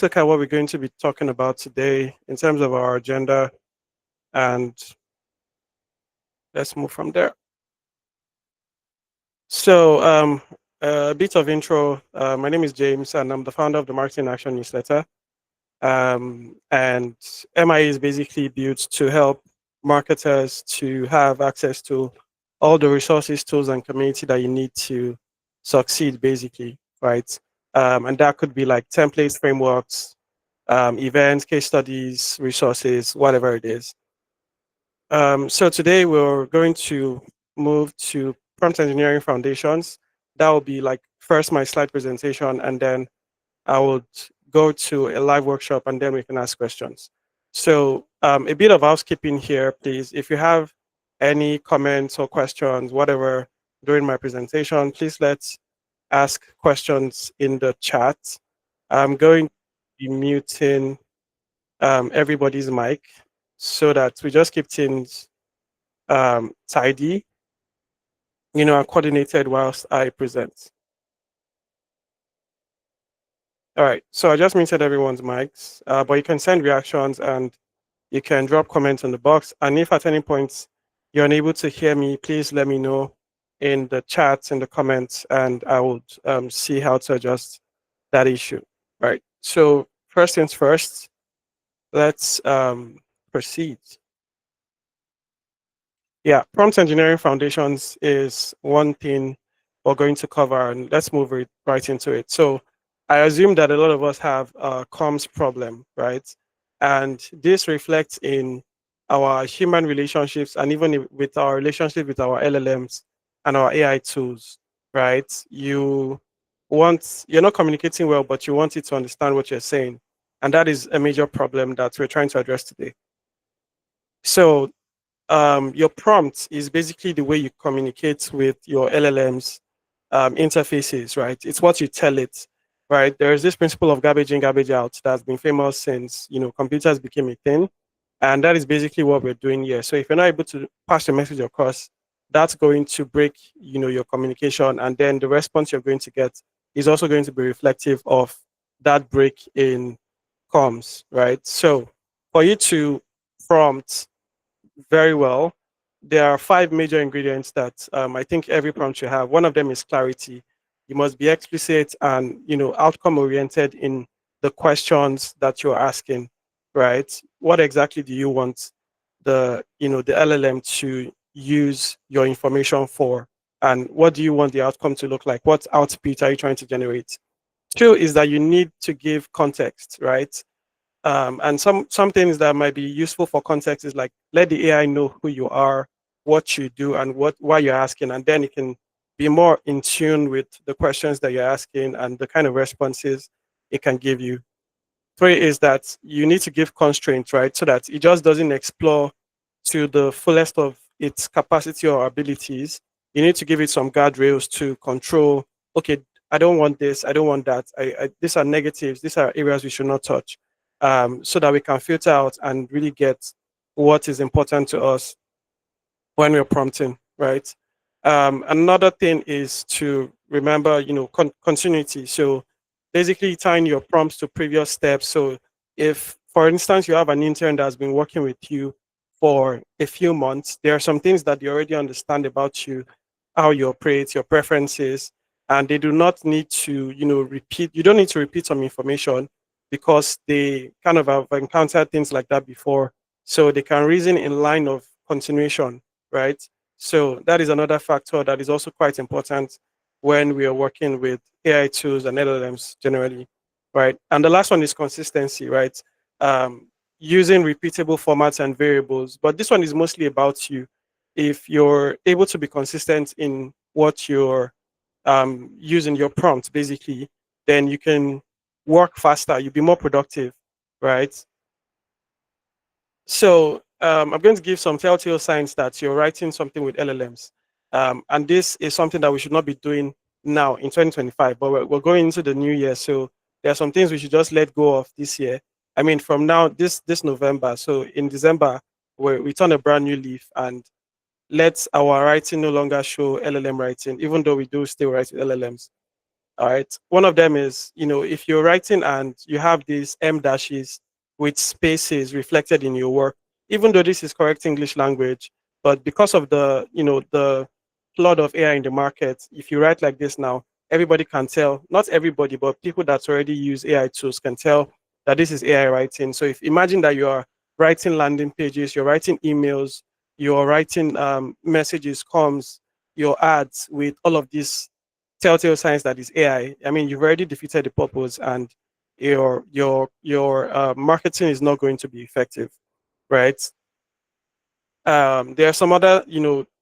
look at what we're going to be talking about today in terms of our agenda, and let's move from there. So, a bit of intro. My name is James, and I'm the founder of the Marketing Action newsletter. And MI is basically built to help marketers to have access to all the resources, tools, and community that you need to succeed, basically, right? And that could be like templates, frameworks, events, case studies, resources, whatever it is. So today we're going to move to prompt engineering foundations. That will be like first my slide presentation, and then I would go to a live workshop, and then we can ask questions. So a bit of housekeeping here, please. If you have any comments or questions, whatever, during my presentation, please let's ask questions in the chat. I'm going to be muting everybody's mic so that we just keep things tidy, and coordinated whilst I present. All right, so I just muted everyone's mics, but you can send reactions and you can drop comments in the box. And if at any point you're unable to hear me, please let me know in the chat, in the comments, and I will see how to adjust that issue. Right. So first things first, let's proceed. Yeah, prompt engineering foundations is one thing we're going to cover, and let's move right into it. So I assume that a lot of us have a comms problem, right? And this reflects in our human relationships and even with our relationship with our LLMs and our AI tools, right? You're not communicating well, but you want it to understand what you're saying. And that is a major problem that we're trying to address today. So your prompt is basically the way you communicate with your LLMs interfaces, right? It's what you tell it, right? There is this principle of garbage in, garbage out that's been famous since computers became a thing, and that is basically what we're doing here. So if you're not able to pass the message across, that's going to break your communication, and then the response you're going to get is also going to be reflective of that break in comms, right? So for you to prompt very well, there are 5 major ingredients that I think every prompt should have. One of them is clarity. You must be explicit and outcome oriented in the questions that you're asking, right? What exactly do you want the LLM to use your information for, and what do you want the outcome to look like? What output are you trying to generate? Two is that you need to give context, right? And some things that might be useful for context is like, let the AI know who you are, what you do, and why you're asking, and then it can be more in tune with the questions that you're asking and the kind of responses it can give you. Three is that you need to give constraints, right, so that it just doesn't explore to the fullest of its capacity or abilities. You need to give it some guardrails to control. Okay, I don't want this. I don't want that. These are negatives. These are areas we should not touch, so that we can filter out and really get what is important to us when we're prompting, right? Another thing is to remember, continuity. So basically tying your prompts to previous steps. So if, for instance, you have an intern that's been working with you for a few months, there are some things that they already understand about you, how you operate, your preferences, and they do not need to, repeat. You don't need to repeat some information because they kind of have encountered things like that before. So they can reason in line of continuation, right? So that is another factor that is also quite important when we are working with AI tools and LLMs generally, right? And the last one is consistency, right? Using repeatable formats and variables, but this one is mostly about you. If you're able to be consistent in what you're using your prompts, basically, then you can work faster, you'll be more productive, right? So I'm going to give some telltale signs that you're writing something with LLMs. And this is something that we should not be doing now in 2025, but we're going into the new year. So there are some things we should just let go of this year. I mean, from now, this November. So in December, we turn a brand new leaf and let our writing no longer show LLM writing, even though we do still write with LLMs. All right. One of them is, if you're writing and you have these M dashes with spaces reflected in your work, even though this is correct English language, but because of the flood of AI in the market, if you write like this now, everybody can tell, not everybody, but people that already use AI tools can tell that this is AI writing. So if imagine that you are writing landing pages, you're writing emails, you're writing messages, comms, your ads with all of these telltale signs that is AI. I mean, you've already defeated the purpose, and your marketing is not going to be effective, right? There are some other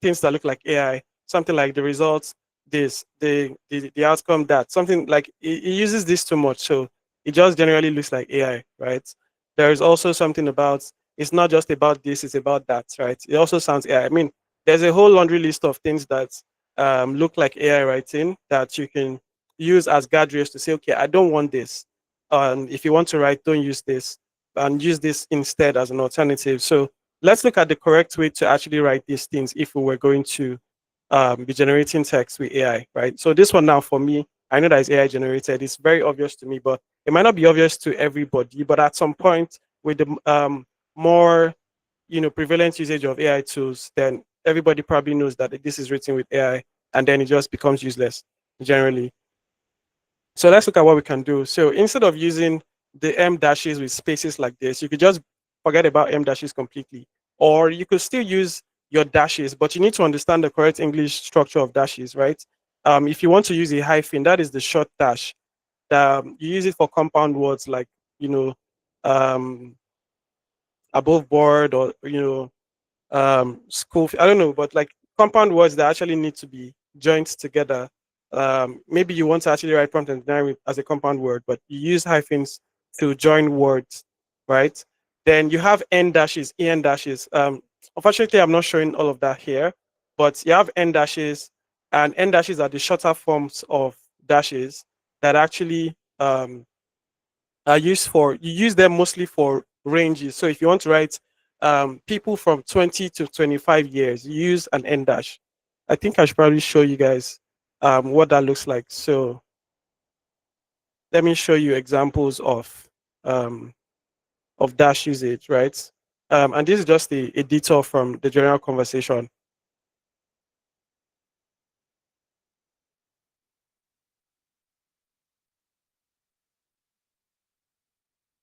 things that look like AI, something like the results, this, the outcome, that, something like it uses this too much, so it just generally looks like AI, right? There is also something about, it's not just about this, it's about that, right? It also sounds AI. I mean, there's a whole laundry list of things that look like AI writing that you can use as guardrails to say, okay, I don't want this. If you want to write, don't use this, and use this instead as an alternative. So let's look at the correct way to actually write these things if we were going to be generating text with AI, right? So this one now for me, I know that it's AI generated. It's very obvious to me, but it might not be obvious to everybody. But at some point, with the more prevalent usage of AI tools, then everybody probably knows that this is written with AI, and then it just becomes useless generally. So let's look at what we can do. So instead of using the M dashes with spaces like this, you could just forget about M dashes completely. Or you could still use your dashes, but you need to understand the correct English structure of dashes, right? If you want to use a hyphen, that is the short dash. You use it for compound words like, you know, um, above board, or, school. I don't know, but like compound words that actually need to be joined together. Maybe you want to actually write prompt engineering as a compound word, but you use hyphens to join words, right? Then you have n dashes, en dashes. Unfortunately, I'm not showing all of that here, but you have n dashes, and n dashes are the shorter forms of dashes that actually are used for, you use them mostly for ranges. So if you want to write people from 20 to 25 years, you use an n dash. I think I should probably show you guys what that looks like. So let me show you examples um, of dash usage, right? And this is just a detour from the general conversation.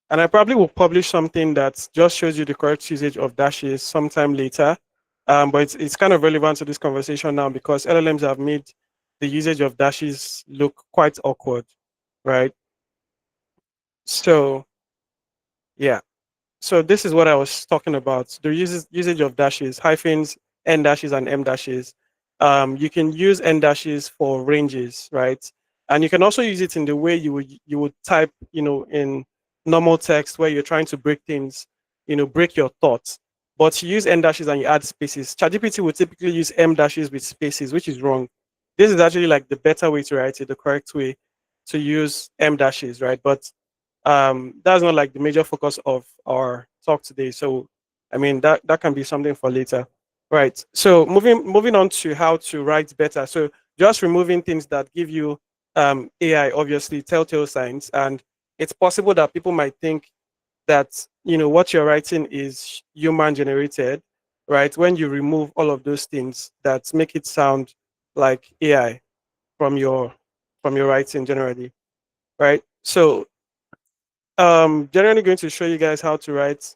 And I probably will publish something that just shows you the correct usage of dashes sometime later. But it's kind of relevant to this conversation now because LLMs have made the usage of dashes look quite awkward, right? So, yeah. So this is what I was talking about. The usage of dashes, hyphens, n dashes, and m dashes. You can use n dashes for ranges, right? And you can also use it in the way you would type, in normal text where you're trying to break things, break your thoughts. But you use n dashes and you add spaces. ChatGPT would typically use m dashes with spaces, which is wrong. This is actually like the better way to write it, the correct way to use m dashes, right? But that's not like the major focus of our talk today. So I mean that can be something for later, right? So moving on to how to write better. So just removing things that give you AI, obviously telltale signs. And it's possible that people might think that what you're writing is human generated, right? When you remove all of those things that make it sound like AI from your writing generally, right? So generally going to show you guys how to write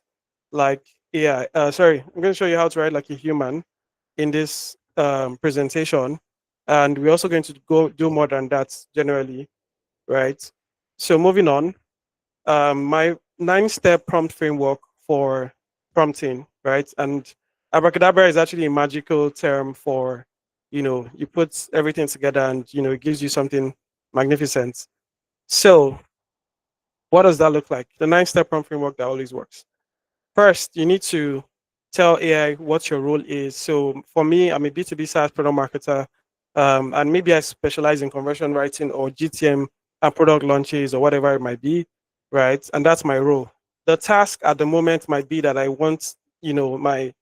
like AI. Sorry, I'm going to show you how to write like a human in this presentation, and we're also going to go do more than that generally, right? So moving on, my 9-step prompt framework for prompting, right? And abracadabra is actually a magical term for, you put everything together and it gives you something magnificent. So what does that look like? The 9-step prompt framework that always works. First, you need to tell AI what your role is. So for me, I'm a B2B SaaS product marketer, and maybe I specialize in conversion writing or GTM and product launches or whatever it might be, right? And that's my role. The task at the moment might be that I want, my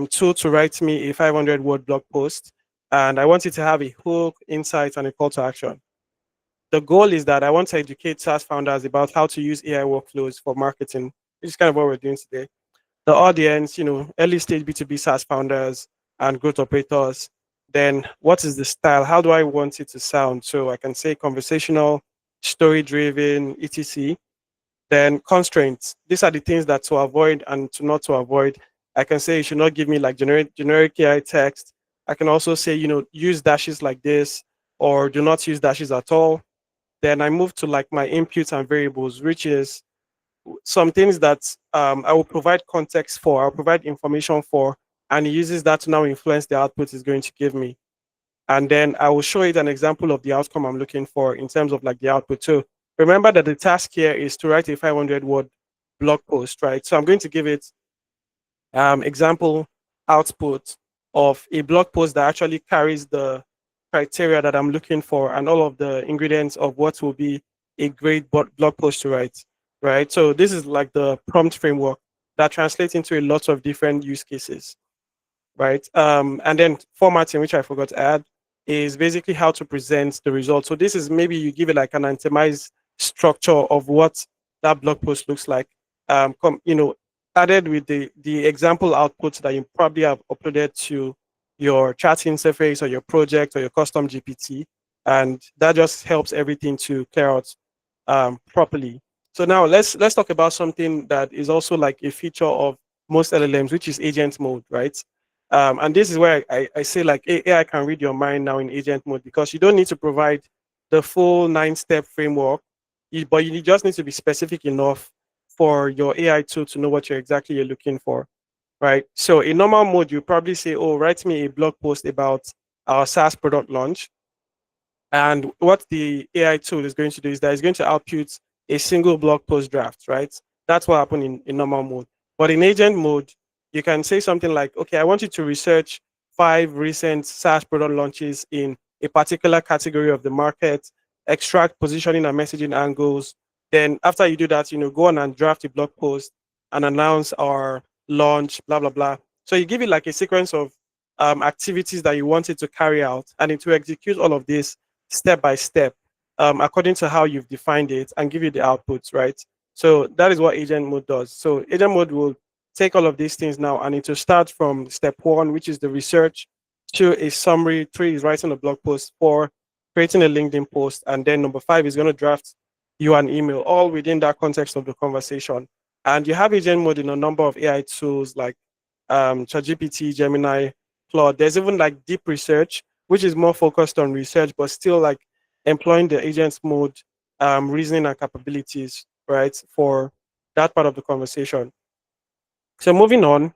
tool to write me a 500-word blog post, and I want it to have a hook, insight, and a call to action. the goal is that I want to educate SaaS founders about how to use AI workflows for marketing, which is kind of what we're doing today. The audience, early stage B2B SaaS founders and growth operators. Then what is the style? How do I want it to sound? So I can say conversational, story driven, etc. Then constraints. These are the things that to avoid and to not to avoid. I can say you should not give me like generic AI text. I can also say, use dashes like this, or do not use dashes at all. Then I move to like my inputs and variables, which is some things that I will provide context for, I'll provide information for, and it uses that to now influence the output it's going to give me. And then I will show it an example of the outcome I'm looking for in terms of like the output. So remember that the task here is to write a 500-word blog post, right? So I'm going to give it example output of a blog post that actually carries the criteria that I'm looking for and all of the ingredients of what will be a great blog post to write, right? So this is like the prompt framework that translates into a lot of different use cases, right? And then formatting, which I forgot to add, is basically how to present the result. So this is maybe you give it like an itemized structure of what that blog post looks like. Added with the example outputs that you probably have uploaded to your chat interface or your project or your custom GPT, and that just helps everything to clear out properly. So now let's talk about something that is also like a feature of most LLMs, which is agent mode, right? And this is where I say like AI can read your mind now in agent mode because you don't need to provide the full 9-step framework, but you just need to be specific enough for your AI tool to know what you're looking for, right? So in normal mode, you probably say, oh, write me a blog post about our SaaS product launch. And what the AI tool is going to do is that it's going to output a single blog post draft, right? That's what happened in normal mode. But in agent mode, you can say something like, okay, I want you to research 5 recent SaaS product launches in a particular category of the market, extract positioning and messaging angles. Then after you do that, go on and draft a blog post and announce our launch, blah, blah, blah. So you give it like a sequence of activities that you want it to carry out, and it will execute all of this step by step according to how you've defined it and give you the outputs, right? So that is what agent mode does. So agent mode will take all of these things now and it will start from step 1, which is the research, to a summary. 3 is writing a blog post. 4, creating a LinkedIn post. And then number 5 is going to draft you an email, all within that context of the conversation. And you have agent mode in a number of AI tools like ChatGPT, Gemini, Claude. There's even like deep research, which is more focused on research, but still like employing the agent's mode, reasoning and capabilities, right, for that part of the conversation. So moving on,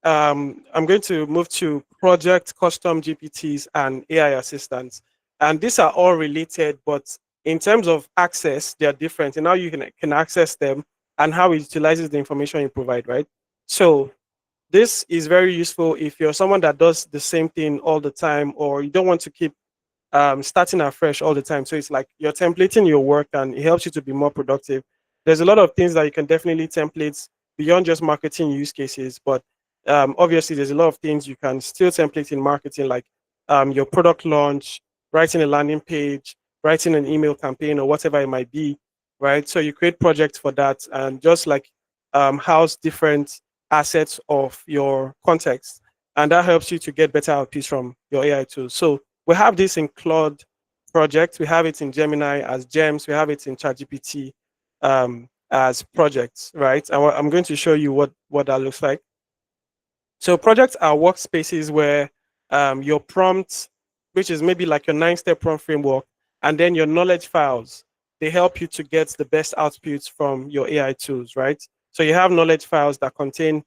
I'm going to move to project, custom GPTs, and AI assistants. And these are all related, but in terms of access, they are different. And now you can access them and how it utilizes the information you provide, right? So this is very useful if you're someone that does the same thing all the time, or you don't want to keep starting afresh all the time. So it's like you're templating your work and it helps you to be more productive. There's a lot of things that you can definitely template beyond just marketing use cases, but obviously there's a lot of things you can still template in marketing, like your product launch, writing a landing page, writing an email campaign, or whatever it might be, right? So you create projects for that and just like house different assets of your context, and that helps you to get better outputs from your AI tools. So we have this in Claude project, we have it in Gemini as gems, we have it in ChatGPT as projects, right? And I'm going to show you what that looks like. So projects are workspaces where your prompts, which is maybe like your 9-step prompt framework, and then your knowledge files, they help you to get the best outputs from your AI tools, right? So you have knowledge files that contain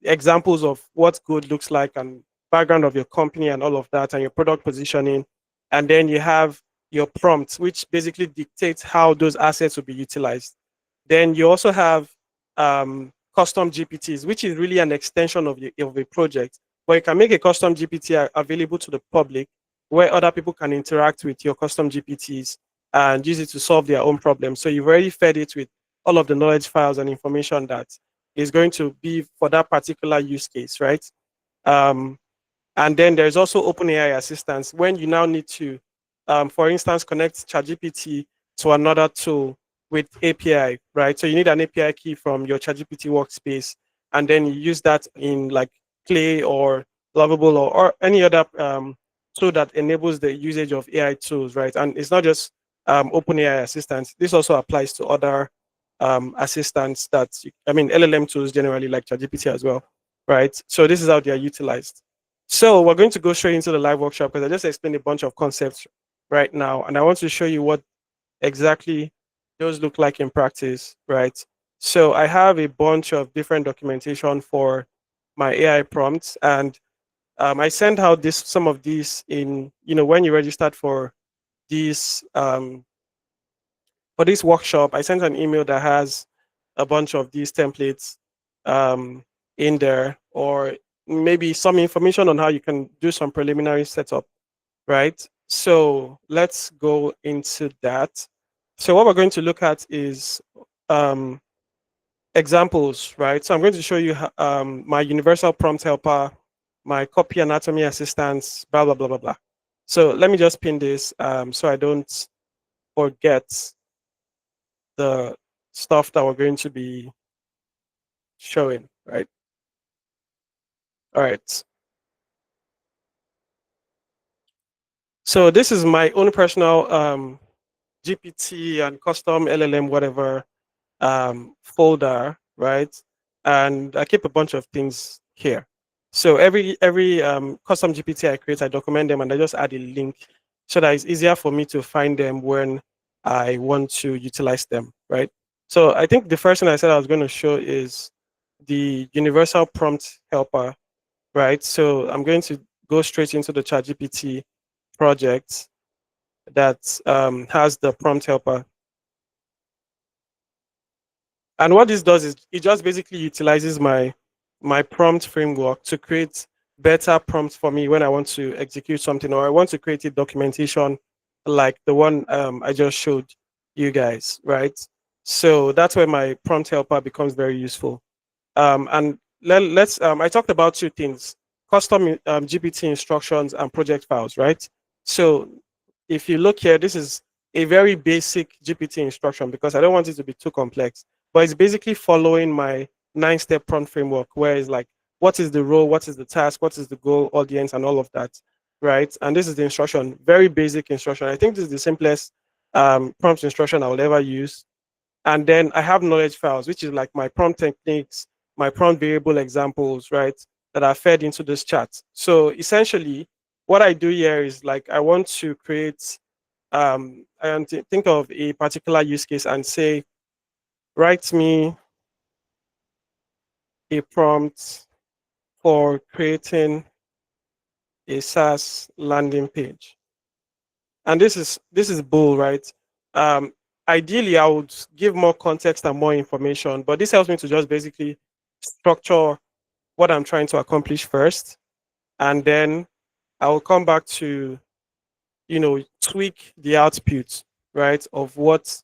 examples of what good looks like and background of your company and all of that and your product positioning. And then you have your prompts, which basically dictates how those assets will be utilized. Then you also have custom GPTs, which is really an extension of a project, where you can make a custom GPT available to the public, where other people can interact with your custom GPTs and use it to solve their own problems. So you've already fed it with all of the knowledge files and information that is going to be for that particular use case, right? And then there's also OpenAI assistance when you now need to for instance, connect ChatGPT to another tool with API, right? So you need an API key from your ChatGPT workspace, and then you use that in like Play or Lovable or any other tool that enables the usage of AI tools, right? And it's not just open AI assistants. This also applies to other assistants that, I mean, LLM tools generally like ChatGPT as well, right? So this is how they are utilized. So we're going to go straight into the live workshop because I just explained a bunch of concepts right now, and I want to show you what exactly those look like in practice, right? So I have a bunch of different documentation for my AI prompts, and I sent out this some of these in, when you registered these for this workshop. I sent an email that has a bunch of these templates um, in there, or maybe some information on how you can do some preliminary setup, right? So let's go into that. So what we're going to look at is um, examples, right? So I'm going to show you my universal prompt helper, my copy anatomy assistance, blah, blah, blah, blah, blah. So let me just pin this so I don't forget the stuff that we're going to be showing, right? All right. So this is my own personal GPT and custom LLM, whatever folder, right? And I keep a bunch of things here. So every custom GPT I create, I document them and I just add a link so that it's easier for me to find them when I want to utilize them, right? So I think the first thing I said I was going to show is the universal prompt helper, right? So I'm going to go straight into the ChatGPT project that has the prompt helper. And what this does is it just basically utilizes my prompt framework to create better prompts for me when I want to execute something or I want to create a documentation like the one I just showed you guys, right? So that's where my prompt helper becomes very useful. And let's I talked about two things: custom GPT instructions and project files, right? So if you look here, this is a very basic GPT instruction because I don't want it to be too complex, but it's basically following my 9-step prompt framework, where it's like, what is the role, what is the task, what is the goal, audience, and all of that, right? And this is the instruction, very basic instruction. I think this is the simplest prompt instruction I will ever use. And then I have knowledge files, which is like my prompt techniques, my prompt variable examples, right, that are fed into this chat. So essentially, what I do here is like I want to create, I want to think of a particular use case and say, write me a prompt for creating a SaaS landing page. And this is bull, right? Um, Ideally, I would give more context and more information, but this helps me to just basically structure what I'm trying to accomplish first, and then I will come back to tweak the output, right, of what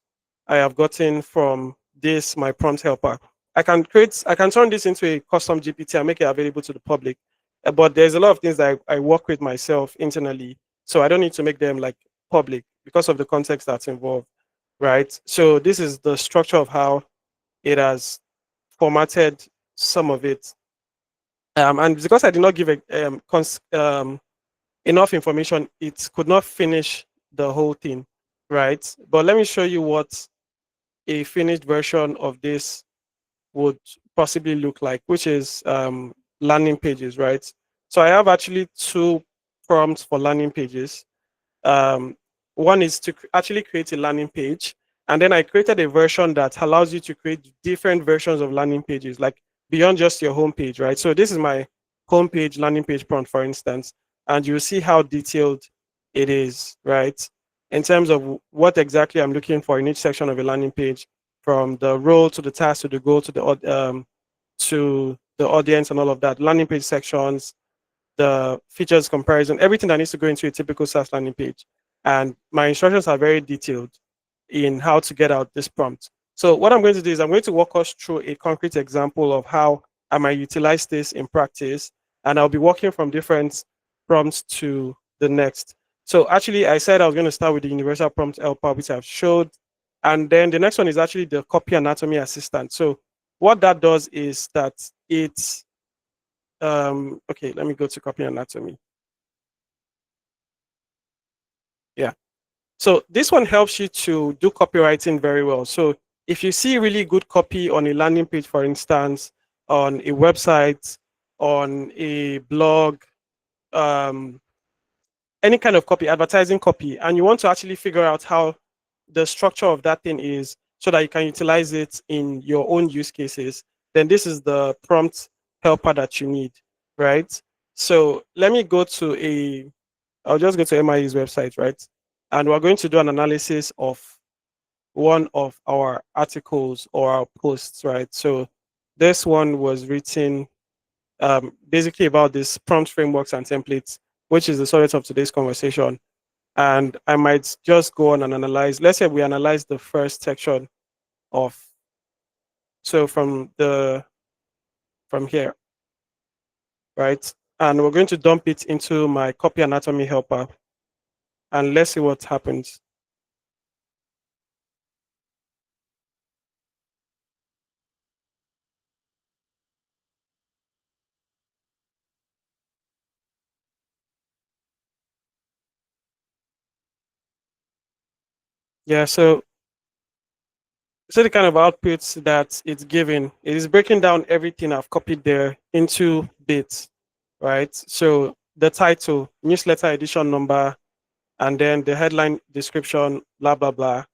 I have gotten from this my prompt helper. I can turn this into a custom GPT and make it available to the public. But there's a lot of things that I work with myself internally, so I don't need to make them like public because of the context that's involved, right? So this is the structure of how it has formatted some of it. And because I did not give enough information, it could not finish the whole thing, right? But let me show you what a finished version of this would possibly look like, which is landing pages, right? So I have actually two prompts for landing pages. um, One is to actually create a landing page, and then I created a version that allows you to create different versions of landing pages, like beyond just your home page, right? So this is my homepage landing page prompt, for instance, and you'll see how detailed it is, right? In terms of what exactly I'm looking for in each section of a landing page, from the role to the task to the goal to the audience and all of that, landing page sections, the features comparison, everything that needs to go into a typical SaaS landing page. And my instructions are very detailed in how to get out this prompt. So what I'm going to do is I'm going to walk us through a concrete example of how I might utilize this in practice. And I'll be working from different prompts to the next. So actually, I said I was going to start with the universal prompt helper, which I've showed. And then the next one is actually the copy anatomy assistant. So what that does is that it's, okay, let me go to copy anatomy. Yeah. So this one helps you to do copywriting very well. So if you see really good copy on a landing page, for instance, on a website, on a blog, um, any kind of copy, advertising copy, and you want to actually figure out how the structure of that thing is so that you can utilize it in your own use cases, then this is the prompt helper that you need, right? So let me go to I'll just go to MIE's website, right? And we're going to do an analysis of one of our articles or our posts, right? So this one was written basically about this prompt frameworks and templates, which is the subject of today's conversation. And I might just go on and analyze. Let's say we analyze the first section of, so from here, right? And we're going to dump it into my copy anatomy helper, and let's see what happens. Yeah, so the kind of outputs that it's giving, it is breaking down everything I've copied there into bits, right? So the title, newsletter edition number, and then the headline description, blah blah blah.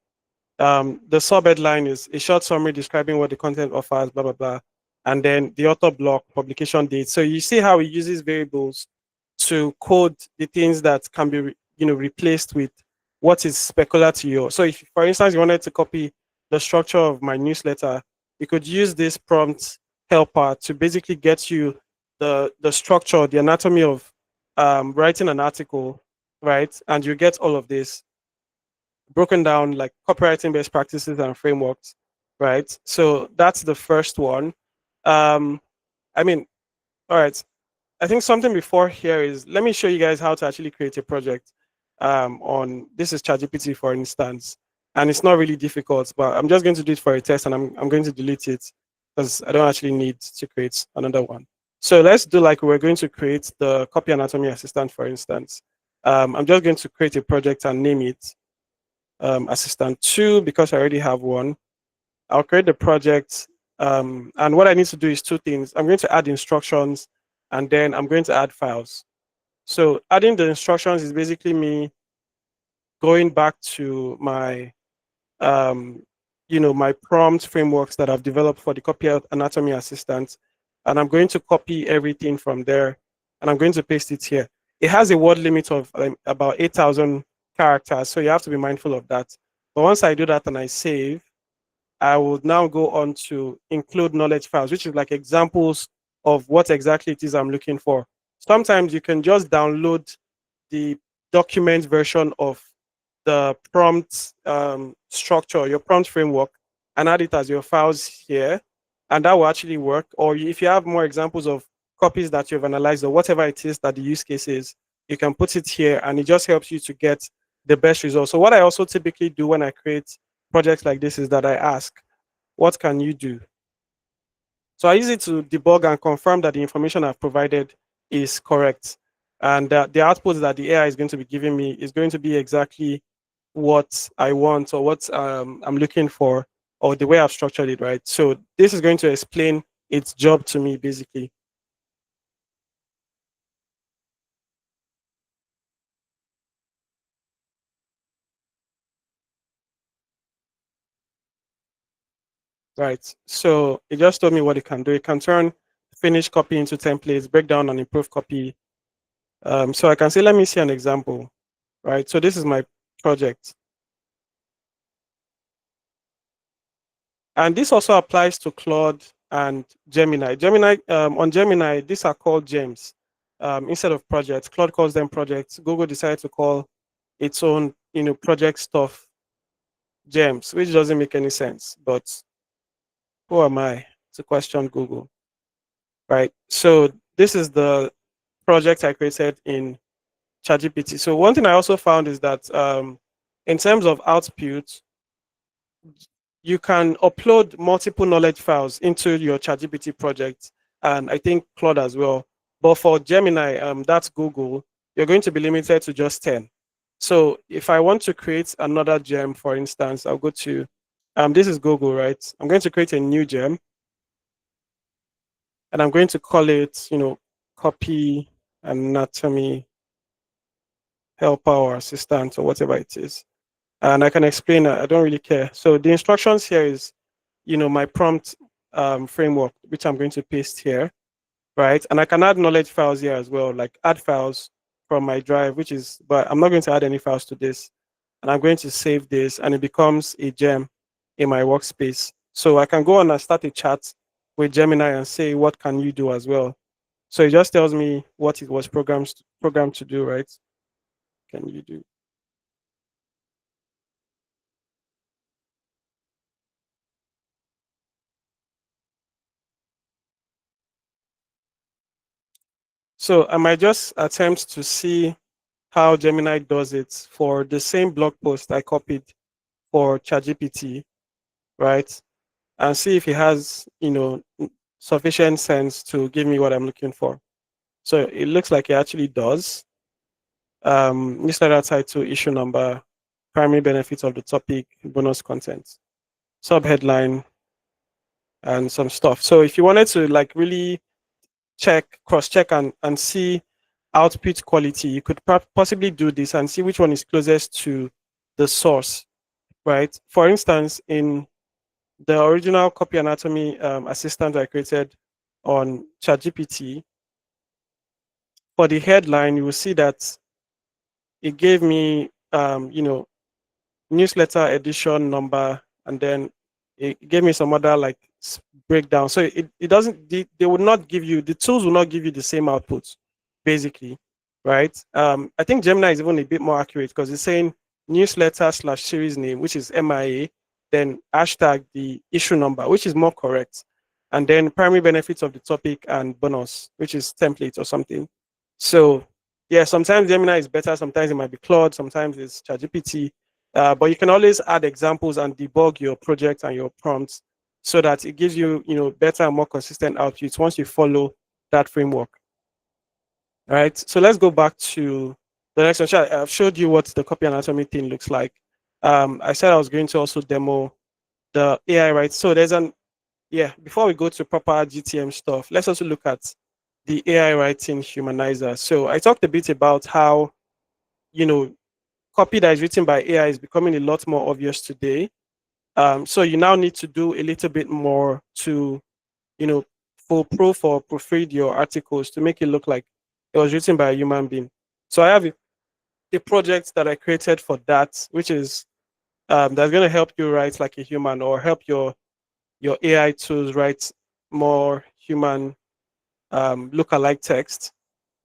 The subheadline is a short summary describing what the content offers, blah blah blah, and then the author block, publication date. So you see how it uses variables to code the things that can be replaced with what is specular to you. So if, for instance, you wanted to copy the structure of my newsletter, you could use this prompt helper to basically get you the structure, the anatomy of writing an article, right? And you get all of this broken down like copywriting best practices and frameworks, right? So that's the first one. Um, I mean, all right. I think something before here is let me show you guys how to actually create a project. On this is ChatGPT, for instance, and it's not really difficult, but I'm just going to do it for a test, and I'm going to delete it because I don't actually need to create another one. So let's do like we're going to create the copy anatomy assistant, for instance. I'm just going to create a project and name it assistant 2 because I already have one. I'll create the project. And what I need to do is two things. I'm going to add instructions and then I'm going to add files. So adding the instructions is basically me going back to my my prompt frameworks that I've developed for the copy anatomy assistant. And I'm going to copy everything from there and I'm going to paste it here. It has a word limit of about 8,000 characters. So you have to be mindful of that. But once I do that and I save, I will now go on to include knowledge files, which is like examples of what exactly it is I'm looking for. Sometimes you can just download the document version of the prompt structure, your prompt framework, and add it as your files here. And that will actually work. Or if you have more examples of copies that you've analyzed or whatever it is that the use case is, you can put it here and it just helps you to get the best results. So what I also typically do when I create projects like this is that I ask, what can you do? So I use it to debug and confirm that the information I've provided is correct. And that the output that the AI is going to be giving me is going to be exactly what I want or what I'm looking for or the way I've structured it, right? So this is going to explain its job to me, basically. Right. So it just told me what it can do. It can turn finished copy into templates, break down and improve copy. So I can say, let me see an example, right? So this is my project. And this also applies to Claude and Gemini. On Gemini, these are called gems instead of projects. Claude calls them projects. Google decided to call its own, project stuff gems, which doesn't make any sense. But who am I to question Google, right? So this is the project I created in ChatGPT. So one thing I also found is that in terms of output, you can upload multiple knowledge files into your ChatGPT project, and I think Claude as well. But for Gemini, that's Google, you're going to be limited to just 10. So if I want to create another gem, for instance, I'll go to, this is Google, right? I'm going to create a new gem, and I'm going to call it, copy anatomy helper or assistant or whatever it is. And I can explain, I don't really care. So the instructions here is, my prompt framework, which I'm going to paste here, right? And I can add knowledge files here as well, like add files from my drive, but I'm not going to add any files to this. And I'm going to save this, and it becomes a gem in my workspace. So I can go on and start a chat with Gemini and say, what can you do as well? So it just tells me what it was programmed to do, right? Can you do? So I might just attempt to see how Gemini does it for the same blog post I copied for ChatGPT, right? And see if it has, sufficient sense to give me what I'm looking for. So it looks like it actually does. Newsletter title, issue number, primary benefits of the topic, bonus content, subheadline, and some stuff. So if you wanted to like really cross check and see output quality, you could possibly do this and see which one is closest to the source, right? For instance, in the original copy anatomy assistant I created on ChatGPT, for the headline, you will see that it gave me, newsletter edition number, and then it gave me some other like breakdown. So it doesn't, they would not give you, the tools will not give you the same outputs, basically, right? I think Gemini is even a bit more accurate because it's saying newsletter slash series name, which is MIA, then hashtag the issue number, which is more correct, and then primary benefits of the topic and bonus, which is template or something. So yeah, sometimes Gemini is better, sometimes it might be Claude, sometimes it's ChatGPT, but you can always add examples and debug your project and your prompts so that it gives you, better and more consistent outputs once you follow that framework. All right. So let's go back to the next one. I've showed you what the copy anatomy thing looks like. I said I was going to also demo the AI, right? So before we go to proper GTM stuff, let's also look at the AI writing humanizer. So I talked a bit about how, copy that is written by AI is becoming a lot more obvious today. So you now need to do a little bit more to, foolproof or proofread your articles to make it look like it was written by a human being. So I have a project that I created for that, which is that's going to help you write like a human or help your AI tools write more human look-alike text,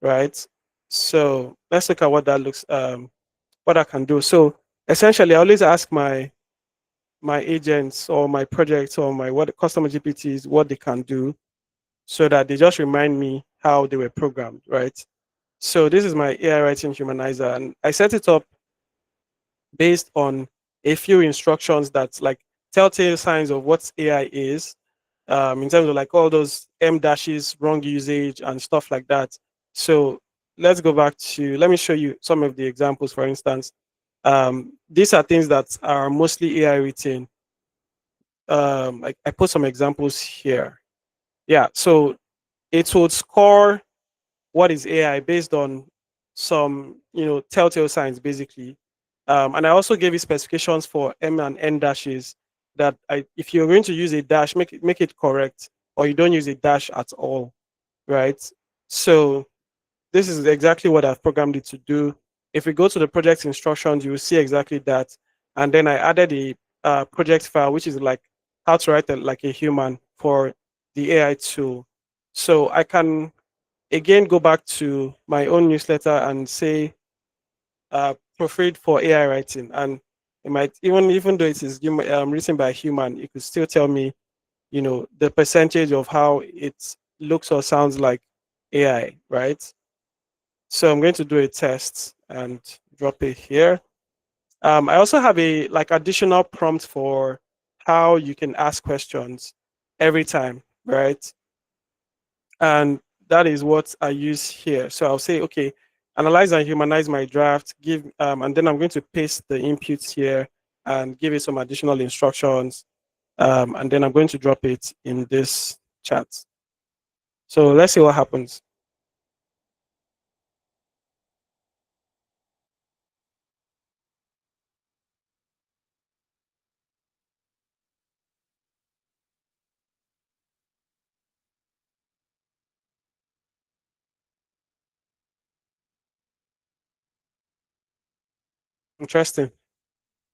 right? So let's look at what that looks what I can do. So essentially, I always ask my agents or my projects or my what customer GPTs what they can do so that they just remind me how they were programmed, right? So this is my AI writing humanizer, and I set it up based on a few instructions that's like telltale signs of what AI is, in terms of like all those M dashes, wrong usage, and stuff like that. So let's go back to, let me show you some of the examples. For instance, these are things that are mostly AI written. I put some examples here. Yeah, so it would score what is AI based on some, telltale signs basically. And I also gave you specifications for M and N dashes that if you're going to use a dash, make it correct, or you don't use a dash at all, right? So this is exactly what I've programmed it to do. If we go to the project instructions, you will see exactly that. And then I added a project file, which is like how to write like a human for the AI tool. So I can again go back to my own newsletter and say proofread for AI writing, and it might even though it is written by a human, it could still tell me, the percentage of how it looks or sounds like AI, right? So I'm going to do a test and drop it here. I also have a like additional prompt for how you can ask questions every time, right? And that is what I use here. So I'll say, okay, analyze and humanize my draft, and then I'm going to paste the inputs here and give it some additional instructions. And then I'm going to drop it in this chat. So let's see what happens. Interesting.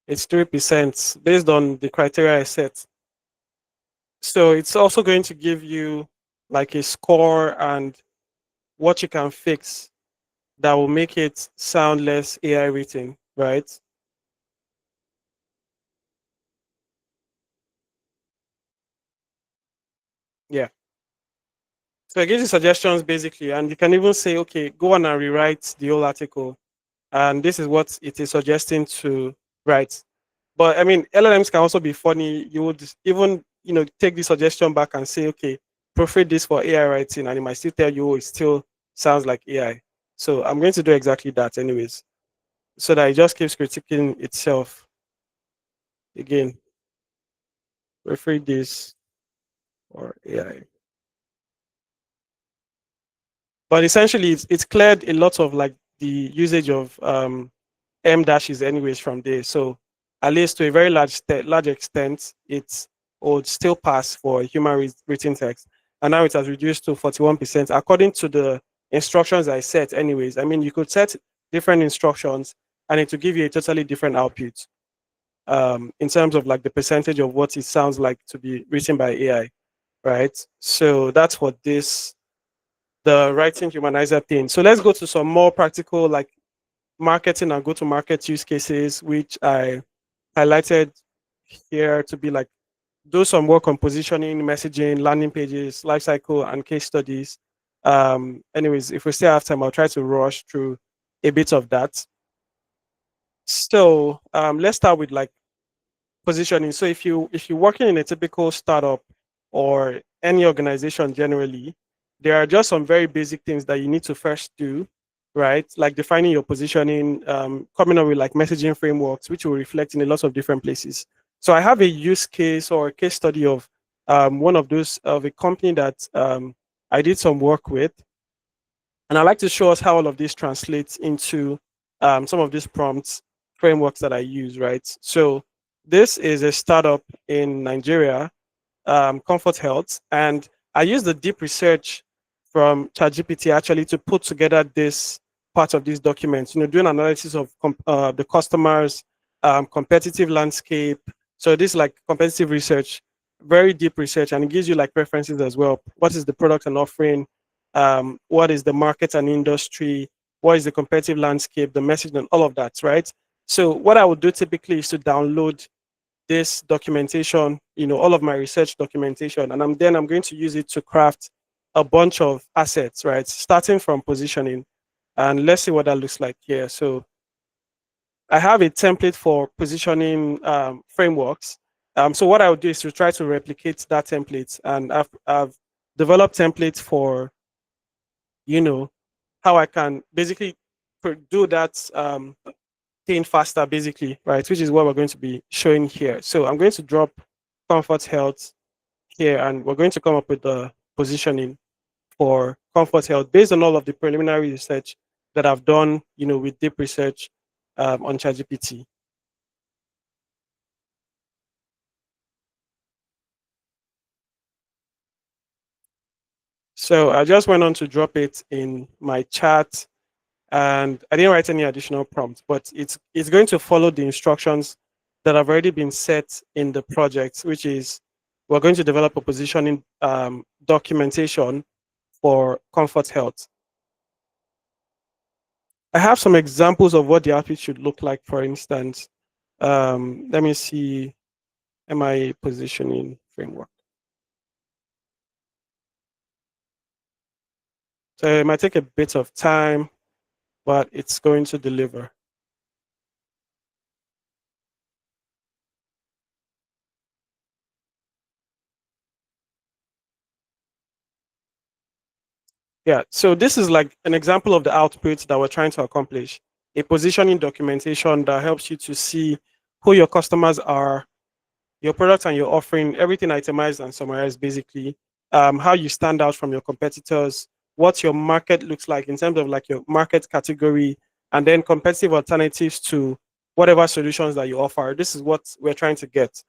It's 3% based on the criteria I set. So it's also going to give you like a score and what you can fix that will make it sound less AI written, right? Yeah. So it gives you suggestions basically, and you can even say, okay, go on and rewrite the whole article. And this is what it is suggesting to write. But I mean, LLMs can also be funny. You would even, take the suggestion back and say, okay, proofread this for AI writing, and it might still tell you, oh, it still sounds like AI. So I'm going to do exactly that anyways, so that it just keeps critiquing itself again. Proofread this for AI. But essentially, it's cleared a lot of like the usage of M dashes anyways from there. So at least to a very large extent, it would still pass for human written text. And now it has reduced to 41% according to the instructions I set anyways. I mean, you could set different instructions and it will give you a totally different output in terms of like the percentage of what it sounds like to be written by AI, right? So that's what the writing humanizer thing. So let's go to some more practical like marketing and go-to-market use cases, which I highlighted here to be like do some work on positioning, messaging, landing pages, lifecycle, and case studies. Anyways, if we still have time, I'll try to rush through a bit of that. So let's start with like positioning. So if you're working in a typical startup or any organization generally, there are just some very basic things that you need to first do, right? Like defining your positioning, coming up with like messaging frameworks, which will reflect in a lot of different places. So I have a use case or a case study of one of those of a company that I did some work with, and I'd like to show us how all of this translates into some of these prompts frameworks that I use, right? So this is a startup in Nigeria, Comfort Health, and I use the deep research from ChatGPT actually to put together this part of these documents. Doing analysis of the customers, competitive landscape. So this like competitive research, very deep research, and it gives you like preferences as well. What is the product and offering? What is the market and industry? What is the competitive landscape? The message and all of that, right? So what I would do typically is to download this documentation, all of my research documentation, and I'm going to use it to craft a bunch of assets, right? Starting from positioning, and let's see what that looks like here. So I have a template for positioning frameworks. So what I would do is to try to replicate that template, and I've developed templates for how I can basically do that thing faster, basically, right? Which is what we're going to be showing here. So I'm going to drop Comfort Health here, and we're going to come up with the positioning for Comfort Health based on all of the preliminary research that I've done, with deep research on ChatGPT. So I just went on to drop it in my chat, and I didn't write any additional prompts, but it's going to follow the instructions that have already been set in the project, which is we're going to develop a positioning documentation for Comfort Health. I have some examples of what the outfit should look like. For instance, let me see, MI positioning framework. So it might take a bit of time. but it's going to deliver. Yeah, so this is like an example of the output that we're trying to accomplish. A positioning documentation that helps you to see who your customers are, your product and your offering, everything itemized and summarized basically, how you stand out from your competitors, what your market looks like in terms of like your market category, and then competitive alternatives to whatever solutions that you offer. This is what we're trying to get.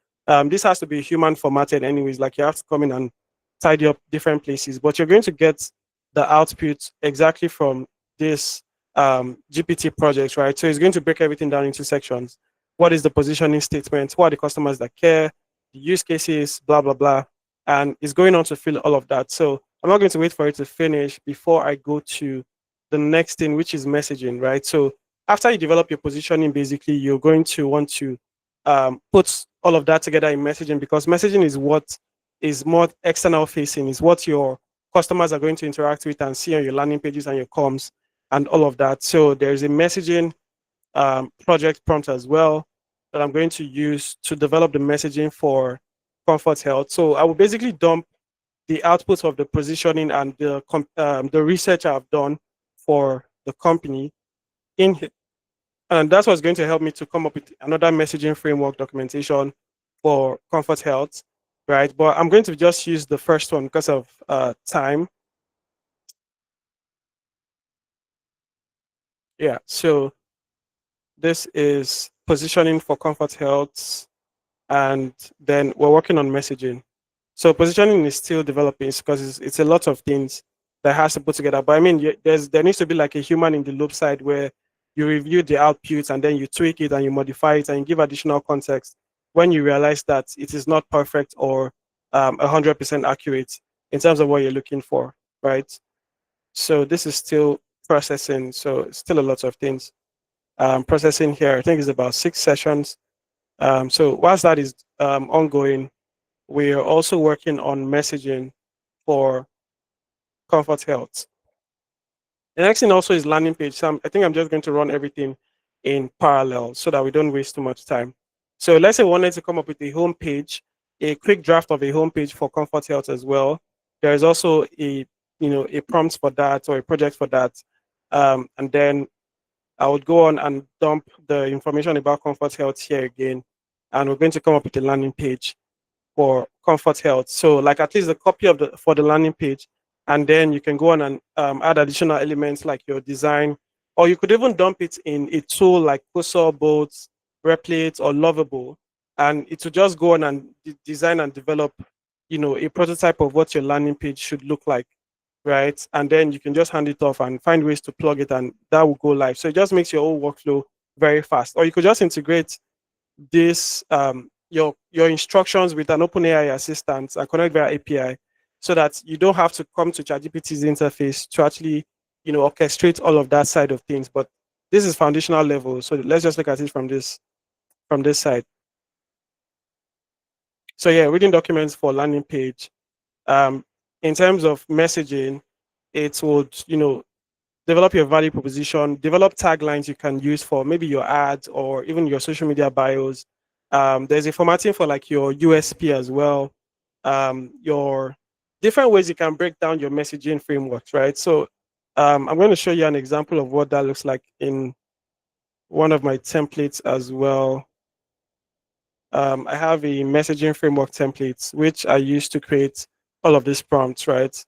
This has to be human formatted anyways, like you have to come in and tidy up different places, but you're going to get the output exactly from this GPT project, right? So it's going to break everything down into sections. What is the positioning statement? Who are the customers that care? The use cases, blah, blah, blah. And it's going on to fill all of that. So I'm not going to wait for it to finish before I go to the next thing, which is messaging, right? So after you develop your positioning, basically, you're going to want to put all of that together in messaging, because messaging is what is more external facing, is what your customers are going to interact with and see on your landing pages and your comms and all of that. So there's a messaging project prompt as well that I'm going to use to develop the messaging for Comfort Health. So I will basically dump the outputs of the positioning and the research I've done for the company in here. And that's what's going to help me to come up with another messaging framework documentation for Comfort Health, right? But I'm going to just use the first one because of time. Yeah, so this is positioning for Comfort Health, and then we're working on messaging. So positioning is still developing because it's a lot of things that has to put together. But I mean, there needs to be like a human in the loop side where you review the outputs and then you tweak it and you modify it and you give additional context when you realize that it is not perfect or 100% accurate in terms of what you're looking for, right? So this is still processing. So it's still a lot of things. Processing here, I think is about 6 sessions. So whilst that is ongoing, we are also working on messaging for Comfort Health. The next thing also is landing page. So I think I'm just going to run everything in parallel so that we don't waste too much time. So let's say we wanted to come up with a home page, a quick draft of a home page for Comfort Health as well. There is also a prompt for that or a project for that. And then I would go on and dump the information about Comfort Health here again. And we're going to come up with a landing page for Comfort Health. So like at least a copy of the for the landing page, and then you can go on and add additional elements like your design, or you could even dump it in a tool like Cursor, Boats, Replit, or Lovable, and it will just go on and design and develop, a prototype of what your landing page should look like, right? And then you can just hand it off and find ways to plug it, and that will go live. So it just makes your whole workflow very fast. Or you could just integrate this your instructions with an OpenAI assistant and connect via API, so that you don't have to come to ChatGPT's interface to actually orchestrate all of that side of things. But this is foundational level, so let's just look at it from this side. So yeah, reading documents for landing page. In terms of messaging, it would develop your value proposition, develop taglines you can use for maybe your ads or even your social media bios. There's a formatting for like your USP as well. Your different ways you can break down your messaging frameworks, right? So I'm going to show you an example of what that looks like in one of my templates as well. I have a messaging framework template, which I use to create all of these prompts, right?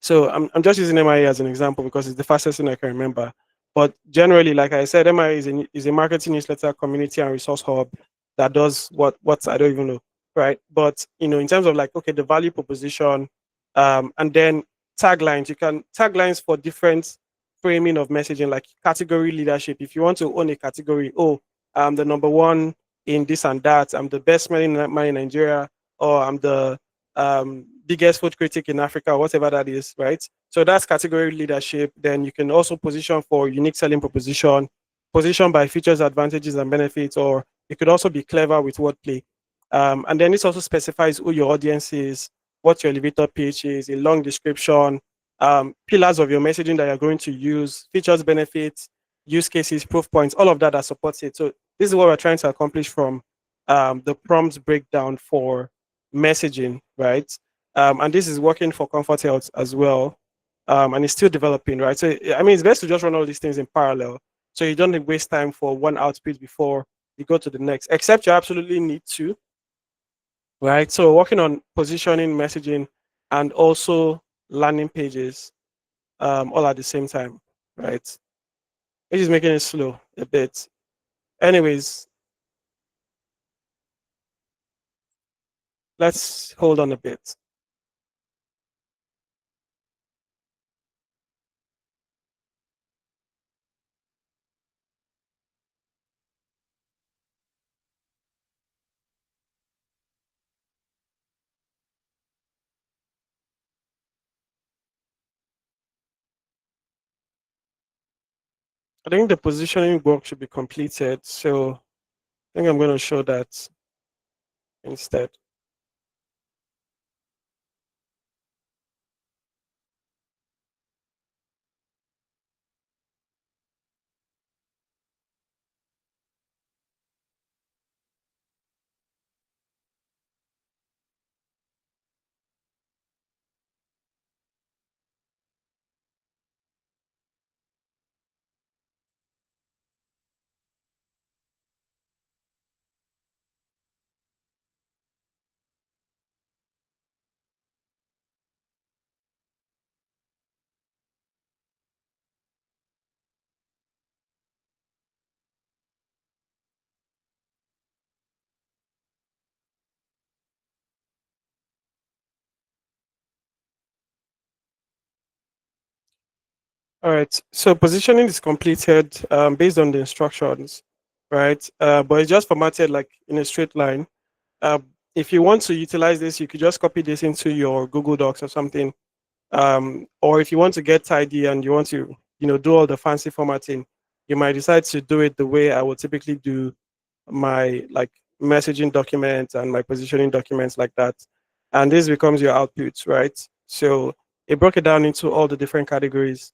So I'm just using MIA as an example because it's the fastest thing I can remember. But generally, like I said, MIA is a marketing newsletter, community, and resource hub that does what I don't even know, right? But in terms of like, okay, the value proposition, and then taglines, you can taglines for different framing of messaging, like category leadership. If you want to own a category, oh, I'm the number one in this and that. I'm the best man in Nigeria, or I'm the biggest food critic in Africa, whatever that is, right? So that's category leadership. Then you can also position for unique selling proposition, position by features, advantages, and benefits, or you could also be clever with wordplay. And then this also specifies who your audience is, what your elevator pitch is, a long description, pillars of your messaging that you're going to use, features, benefits, use cases, proof points, all of that supports it. So this is what we're trying to accomplish from the prompts breakdown for messaging, right? And this is working for Comfort Health as well. And it's still developing, right? So I mean, it's best to just run all these things in parallel, so you don't waste time for one output before you go to the next, except you absolutely need to, right? So working on positioning, messaging, and also landing pages, all at the same time, right? Which is making it slow a bit. Anyways, let's hold on a bit. I think the positioning work should be completed. So I think I'm going to show that instead. All right. So positioning is completed based on the instructions, right? But it's just formatted like in a straight line. Uh, if you want to utilize this, you could just copy this into your Google Docs or something. Or if you want to get tidy and you want to, do all the fancy formatting, you might decide to do it the way I would typically do my like messaging documents and my positioning documents like that. And this becomes your output, right? So it broke it down into all the different categories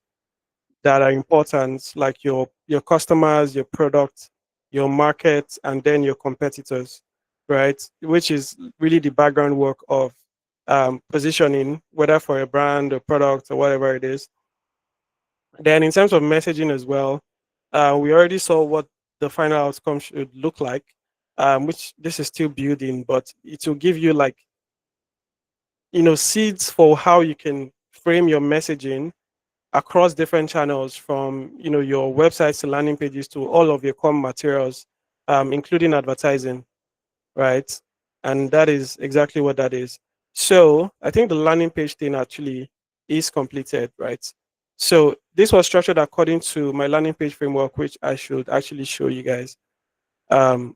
that are important, like your customers, your product, your market, and then your competitors, right? Which is really the background work of positioning, whether for a brand or product or whatever it is. Then in terms of messaging as well, we already saw what the final outcome should look like, which this is still building, but it will give you like seeds for how you can frame your messaging across different channels, from your websites to landing pages to all of your core materials, including advertising, right? And that is exactly what that is. So I think the landing page thing actually is completed, right? So this was structured according to my landing page framework, which I should actually show you guys. um,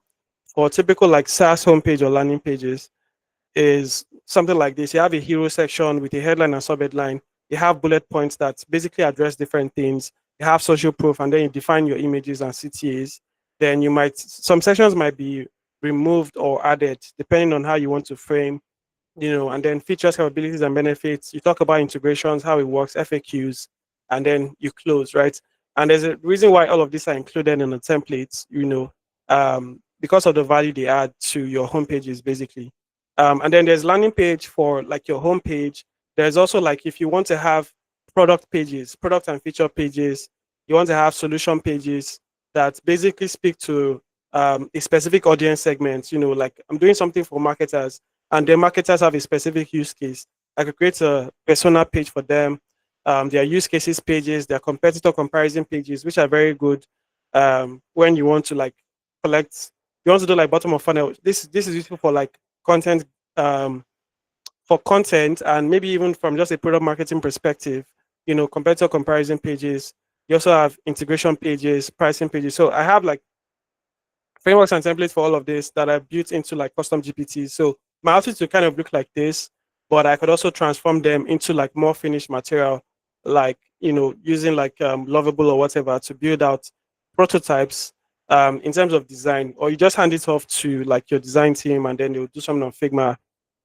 for typical like SaaS homepage or landing pages, is something like this. You have a hero section with a headline and subheadline. You have bullet points that basically address different things. You have social proof, and then you define your images and CTAs. Then some sections might be removed or added depending on how you want to frame, and then features, capabilities, and benefits. You talk about integrations, how it works, FAQs, and then you close, right? And there's a reason why all of these are included in the templates, because of the value they add to your home pages, basically. And then there's landing page for like your home page. There's also like if you want to have product pages, product and feature pages, you want to have solution pages that basically speak to a specific audience segment. Like I'm doing something for marketers, and then marketers have a specific use case. I could create a persona page for them, their use cases pages, their competitor comparison pages, which are very good when you want to like collect, you want to do like bottom of funnel. This is useful for like content, um, and maybe even from just a product marketing perspective. Competitor comparison pages. You also have integration pages, pricing pages. So I have like frameworks and templates for all of this that are built into like custom GPTs. So my outfits will kind of look like this, but I could also transform them into like more finished material, like using like Lovable or whatever to build out prototypes in terms of design, or you just hand it off to like your design team and then they'll do something on Figma,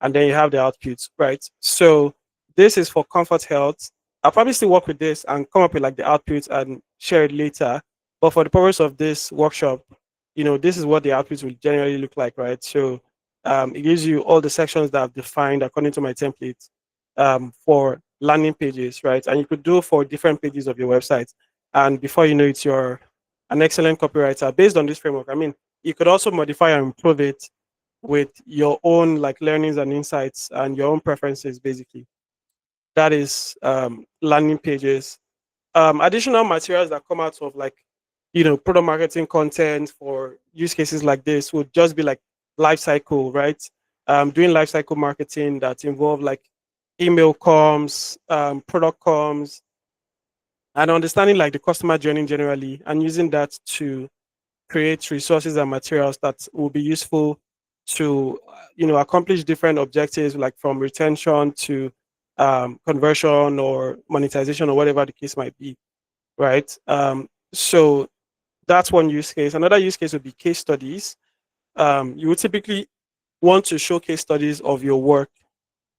and then you have the outputs, right? So this is for Comfort Health. I'll probably still work with this and come up with like the outputs and share it later. But for the purpose of this workshop, this is what the outputs will generally look like, right? So it gives you all the sections that I've defined according to my template for landing pages, right? And you could do for different pages of your website. And before you know it, you're an excellent copywriter based on this framework. I mean, you could also modify and improve it with your own like learnings and insights and your own preferences, basically. That is landing pages. Additional materials that come out of like, product marketing content for use cases like this would just be like life cycle, right? Doing life cycle marketing that involve like email comms, product comms, and understanding like the customer journey generally, and using that to create resources and materials that will be useful to accomplish different objectives, like from retention to conversion or monetization or whatever the case might be, right? So that's one use case. Another use case would be case studies. You would typically want to show case studies of your work,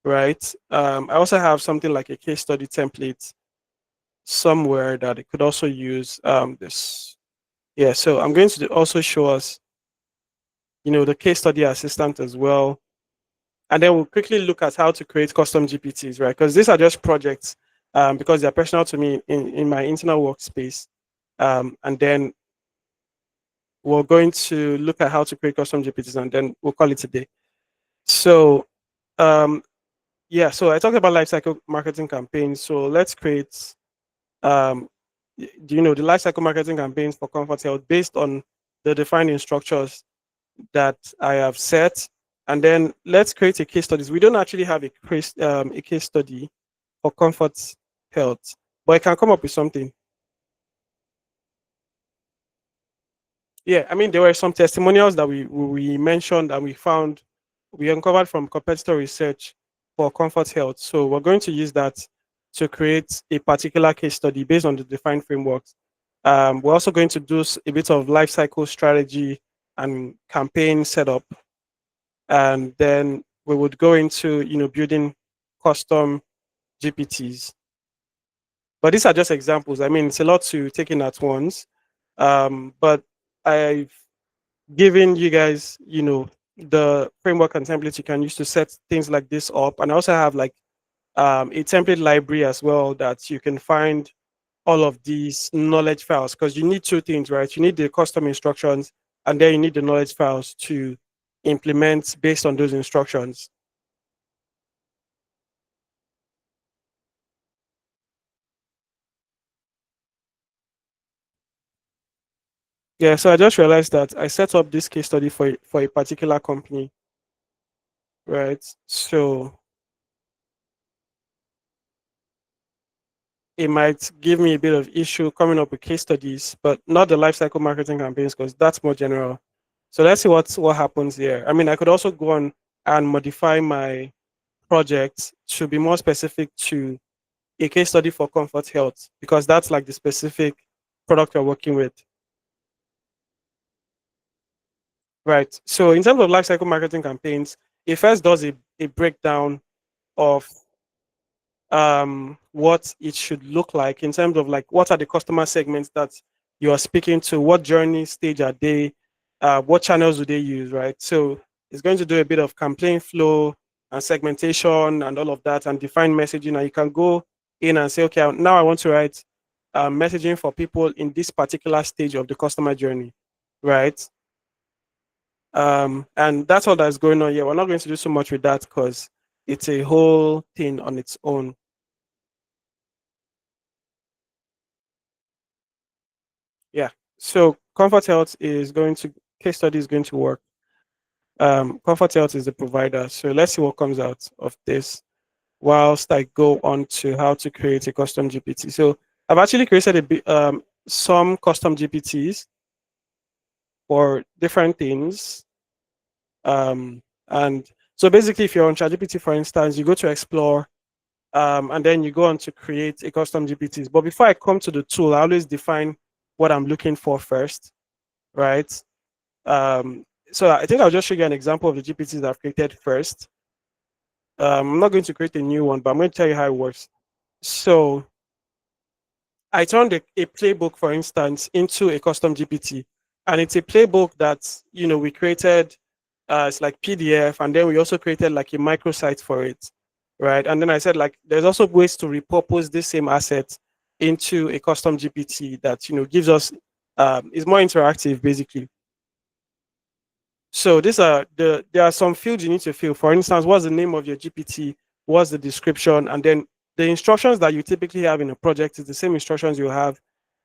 right? I also have something like a case study template somewhere that it could also use this. Yeah, so I'm going to also show us, the case study assistant as well. And then we'll quickly look at how to create custom GPTs, right? Because these are just projects because they're personal to me in my internal workspace. And then we're going to look at how to create custom GPTs and then we'll call it a day. So, um, yeah, so I talked about lifecycle marketing campaigns. So let's create, the lifecycle marketing campaigns for Comfort Health based on the defining structures that I have set. And then let's create a case studies. We don't actually have a case study for Comfort Health, but I can come up with something. Yeah, I mean, there were some testimonials that we mentioned and we uncovered from competitor research for Comfort Health. So we're going to use that to create a particular case study based on the defined frameworks. We're also going to do a bit of life cycle strategy and campaign setup, and then we would go into building custom GPTs. But these are just examples. I mean, it's a lot to take in at once. But I've given you guys, the framework and templates you can use to set things like this up. And I also have like a template library as well that you can find all of these knowledge files, because you need two things, right? You need the custom instructions and then you need the knowledge files to implement based on those instructions. Yeah, so I just realized that I set up this case study for a particular company, right? So it might give me a bit of issue coming up with case studies, but not the lifecycle marketing campaigns because that's more general. So let's see what happens here. I mean, I could also go on and modify my project to be more specific to a case study for Comfort Health because that's like the specific product you're working with. Right. So in terms of lifecycle marketing campaigns, it first does a breakdown of what it should look like in terms of like what are the customer segments that you are speaking to, what journey stage are they, what channels do they use, right? So it's going to do a bit of campaign flow and segmentation and all of that and define messaging. And you can go in and say, okay, now I want to write messaging for people in this particular stage of the customer journey, right? And that's all that's going on here. We're not going to do so much with that because it's a whole thing on its own. Yeah. So Comfort Health is going to case study is going to work. Comfort Health is the provider. So let's see what comes out of this whilst I go on to how to create a custom GPT. So I've actually created some custom GPTs for different things. And so basically, if you're on ChatGPT, for instance, you go to explore and then you go on to create a custom GPTs. But before I come to the tool, I always define what I'm looking for first, right? So I think I'll just show you an example of the GPTs that I've created first. I'm not going to create a new one, but I'm going to tell you how it works. So I turned a playbook, for instance, into a custom GPT, and it's a playbook that we created. It's like PDF, and then we also created like a microsite for it, right? And then I said like there's also ways to repurpose this same asset into a custom GPT that gives us is more interactive, basically. So these are there are some fields you need to fill. For instance, what's the name of your GPT? What's the description? And then the instructions that you typically have in a project is the same instructions you have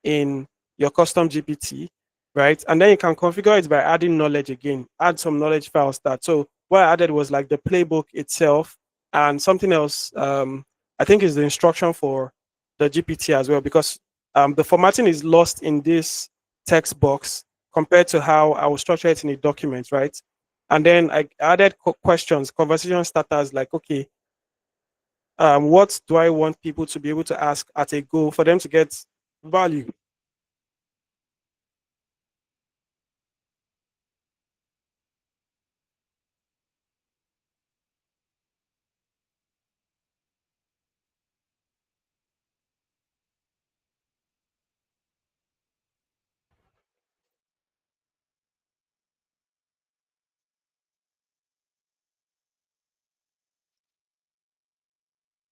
in your custom GPT, right? And then you can configure it by adding knowledge again. Add some knowledge files that. So what I added was like the playbook itself and something else. I think is the instruction for the GPT as well, because the formatting is lost in this text box compared to how I will structure it in a document, right? And then I added questions, conversation starters like, okay, what do I want people to be able to ask at a go for them to get value?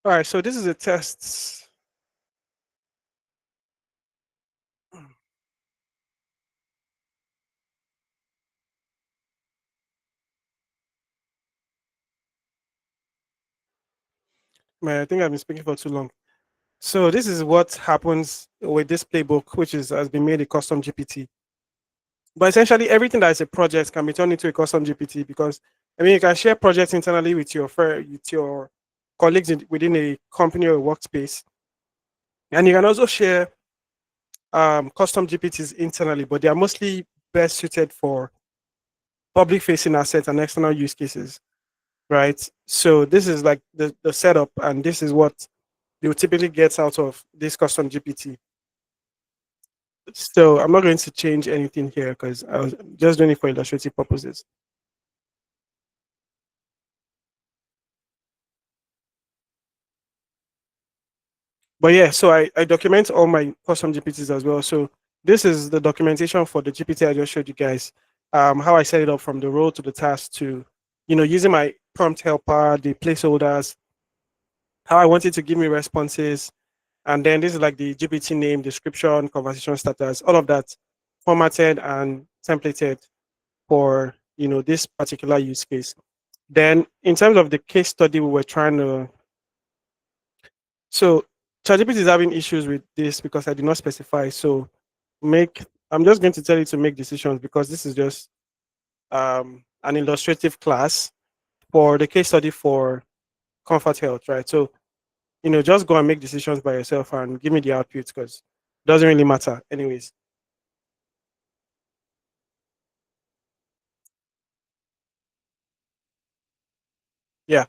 All right, so this is a test. Man, I think I've been speaking for too long. So this is what happens with this playbook, which has been made a custom GPT. But essentially, everything that is a project can be turned into a custom GPT because I mean you can share projects internally with your colleagues within a company or a workspace, and you can also share custom GPTs internally, but they are mostly best suited for public facing assets and external use cases, right? So this is like the setup, and this is what you typically get out of this custom GPT. So I'm not going to change anything here because I was just doing it for illustrative purposes. But yeah, so I document all my custom GPTs as well. So this is the documentation for the GPT I just showed you guys. How I set it up from the role to the task to, using my prompt helper, the placeholders, how I want it to give me responses. And then this is like the GPT name, description, conversation starters, all of that formatted and templated for, this particular use case. Then in terms of the case study we were trying to, so ChatGPT is having issues with this because I did not specify. So make, I'm just going to tell you to make decisions because this is just an illustrative class for the case study for comfort health, right? So just go and make decisions by yourself and give me the output because it doesn't really matter, anyways. Yeah.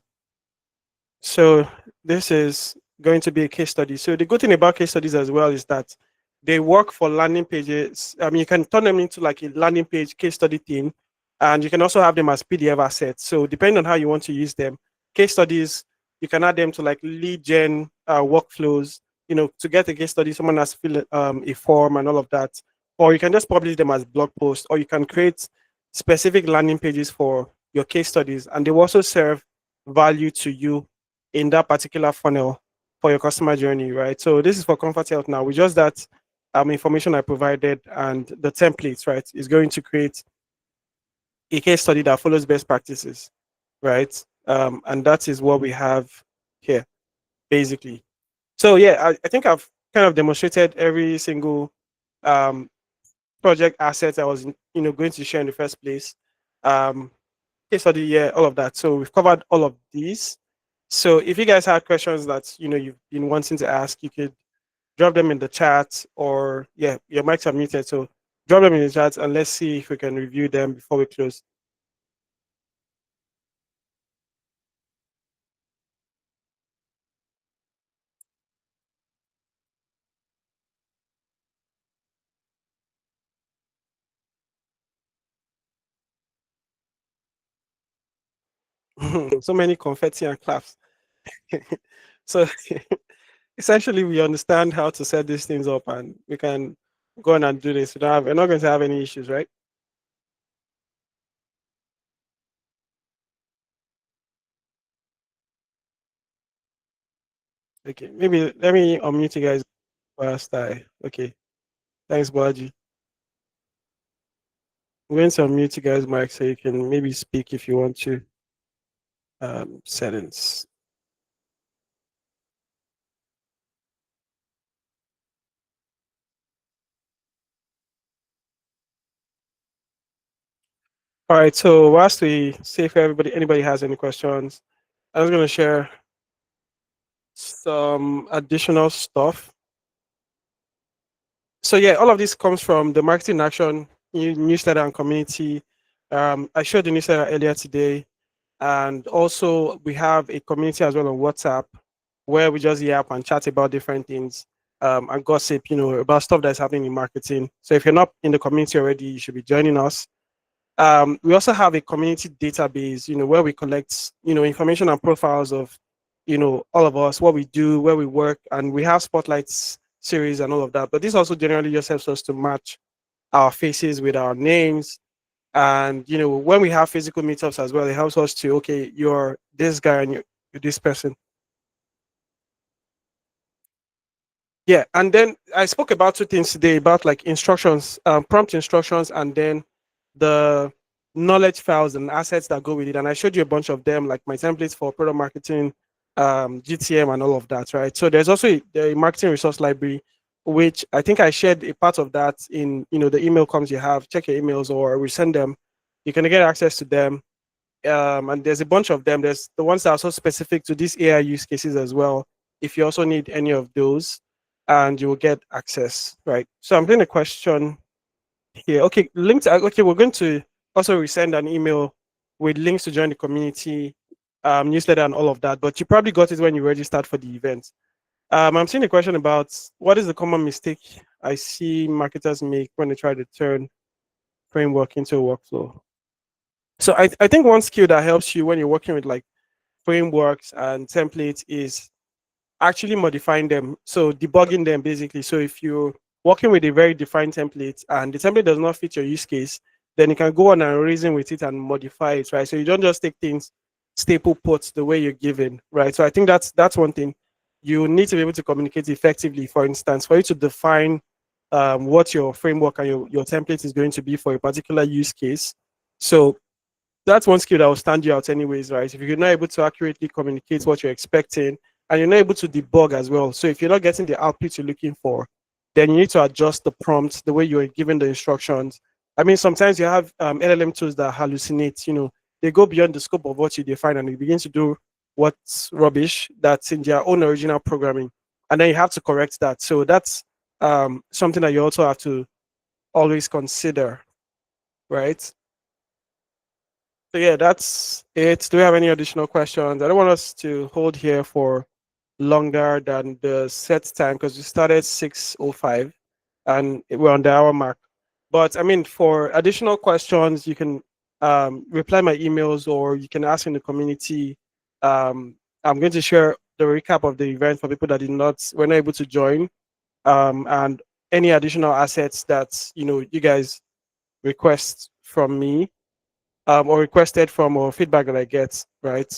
So this is going to be a case study. So the good thing about case studies as well is that they work for landing pages. I mean, you can turn them into like a landing page case study thing, and you can also have them as PDF assets. So depending on how you want to use them, case studies, you can add them to like lead gen workflows. To get a case study, someone has to fill a form and all of that, or you can just publish them as blog posts, or you can create specific landing pages for your case studies, and they will also serve value to you in that particular funnel for your customer journey, right? So this is for comfort health now. With just that information I provided and the templates, right, is going to create a case study that follows best practices, right? And that is what we have here, basically. So yeah, I think I've kind of demonstrated every single um, project asset I was, going to share in the first place. Um, case study, yeah, all of that. So we've covered all of these. So if you guys have questions that you've been wanting to ask, you could drop them in the chat, or yeah, your mics are muted. So drop them in the chat and let's see if we can review them before we close. So many confetti and claps. So essentially we understand how to set these things up, and we can go on and do this. We're not going to have any issues, right? Okay, maybe let me unmute you guys first. Okay, thanks, Baji. I'm going to unmute you guys, Mike, so you can maybe speak if you want to. Settings. All right, so whilst we see if anybody has any questions, I was going to share some additional stuff. So yeah, all of this comes from the Marketing Action newsletter and community. I showed the newsletter earlier today, and also we have a community as well on WhatsApp where we just yap and chat about different things, and gossip, about stuff that's happening in marketing. So if you're not in the community already, you should be joining us. We also have a community database, where we collect, information and profiles of, all of us, what we do, where we work, and we have spotlights series and all of that. But this also generally just helps us to match our faces with our names. And when we have physical meetups as well, it helps us to, okay, you're this guy and you're this person. Yeah, and then I spoke about two things today about like instructions, prompt instructions, and then the knowledge files and assets that go with it. And I showed you a bunch of them, like my templates for product marketing, GTM, and all of that, right? So there's also the marketing resource library, which I think I shared a part of that in the email comms you have. Check your emails or we send them. You can get access to them, and there's a bunch of them. There's the ones that are so specific to these AI use cases as well. If you also need any of those, and you will get access, right? So I'm doing a question here. Okay, links. Okay, we're going to also resend an email with links to join the community newsletter and all of that. But you probably got it when you registered for the event. I'm seeing a question about what is the common mistake I see marketers make when they try to turn framework into a workflow. So I think one skill that helps you when you're working with like frameworks and templates is actually modifying them. So debugging them basically. So if you're working with a very defined template and the template does not fit your use case, then you can go on and reason with it and modify it, right? So you don't just take things staple puts the way you're given, right? So I think that's one thing. You need to be able to communicate effectively. For instance, for you to define what your framework and your template is going to be for a particular use case. So that's one skill that will stand you out anyways, right? If you're not able to accurately communicate what you're expecting and you're not able to debug as well. So if you're not getting the output you're looking for, then you need to adjust the prompt, the way you're given the instructions. I mean, sometimes you have LLM tools that hallucinate, they go beyond the scope of what you define and they begin to do what's rubbish that's in their own original programming. And then you have to correct that. So that's something that you also have to always consider, right? So yeah, that's it. Do we have any additional questions? I don't want us to hold here for longer than the set time because we started 6:05 and we're on the hour mark. But I mean, for additional questions, you can reply my emails or you can ask in the community. I'm going to share the recap of the event for people that were not able to join, and any additional assets that you guys request from me, or requested from, or feedback that I get, right?